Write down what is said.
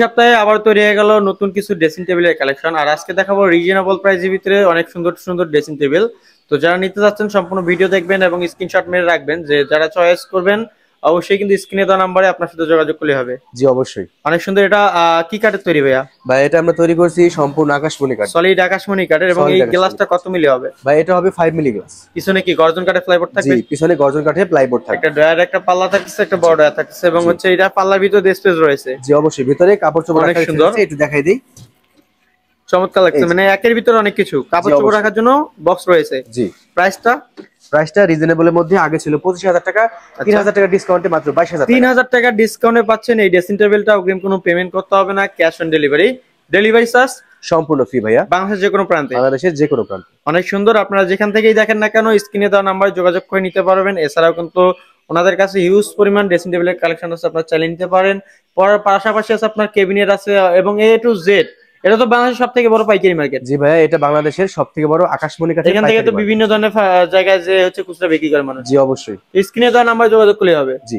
সপ্তাহে আবার তৈরি হয়ে গেল নতুন কিছু ড্রেসিং টেবিলের কালেকশন। আর আজকে দেখাবো রিজনেবল প্রাইসের ভিতরে অনেক সুন্দর সুন্দর ড্রেসিং টেবিল। তো যারা নিতে যাচ্ছেন সম্পূর্ণ ভিডিও দেখবেন এবং স্ক্রিনশট মেরে রাখবেন, যে যারা চয়েস করবেন অবশ্যই কিন্তু স্ক্রিনে দেওয়া নাম্বারে আপনার সাথে যোগাযোগ করলে হবে। জি অবশ্যই। অনেক সুন্দর। এটা কি কাঠের তৈরি ভাইয়া? ভাই এটা আমরা তৈরি করছি সম্পূর্ণ আকাশমণি কাঠ, সলিড আকাশমণি কাঠের। এবং এই গ্লাসটা কত মিলি হবে? ভাই এটা হবে 5 মিলি গ্লাস। পিছনে কি গর্জন কাঠের প্লাইবোর্ড থাকবে? জি পিছনে গর্জন কাঠের প্লাইবোর্ড থাকবে। একটা ড্রয়ার, একটা পাল্লা থাকছে, একটা বড় ড্রয়ার থাকছে এবং হচ্ছে এটা পাল্লার ভিতরে স্পেস রয়েছে। জি অবশ্যই, ভিতরে কাপড় চোপড় অনেক রাখার সুন্দর। একটু দেখাই দেই। চমৎকার লাগছে, মানে একের ভিতরে অনেক কিছু। কাপড় চোপড় রাখার জন্য বক্স রয়েছে। জি প্রাইসটা রিজনেবল এর মধ্যে আগে ছিল 25,000 টাকা, 3,000 টাকা ডিসকাউন্টে মাত্র 22,000 টাকা। 3,000 টাকা ডিসকাউন্টে পাচ্ছেন এই ড্রেসিং টেবিলটা। অগ্রিম কোনো পেমেন্ট করতে হবে না, cash on delivery. Delivery charge সম্পূর্ণ ফ্রি ভাইয়া, বাংলাদেশের যে কোনো প্রান্তে। বাংলাদেশের যে কোনো প্রান্তে। অনেক সুন্দর। আপনারা যেখান থেকেই দেখেন না কেন স্ক্রিনে দেওয়া নাম্বারে যোগাযোগ করে নিতে পারবেন। এছাড়াও কিন্তু ওনাদের কাছে হিউজ পরিমাণ ড্রেসিং টেবিলের কালেকশন আছে, আপনারা চালিয়ে নিতে পারেন। পাশাপাশি আছে আপনার কেবিনেট আছে এবং এ টু জেড। এটা তো বাংলাদেশের সবথেকে বড় পাইকারি মার্কেট। জি ভাইয়া, এটা বাংলাদেশের সবথেকে বড় আকাশমণি কাঠের। এখান থেকে তো বিভিন্ন ধরনের জায়গায় যে হচ্ছে খুচরা বিক্রি করে মানুষ। জি অবশ্যই, স্ক্রিনে দেওয়া নাম্বারে যোগাযোগ করলে হবে। জি।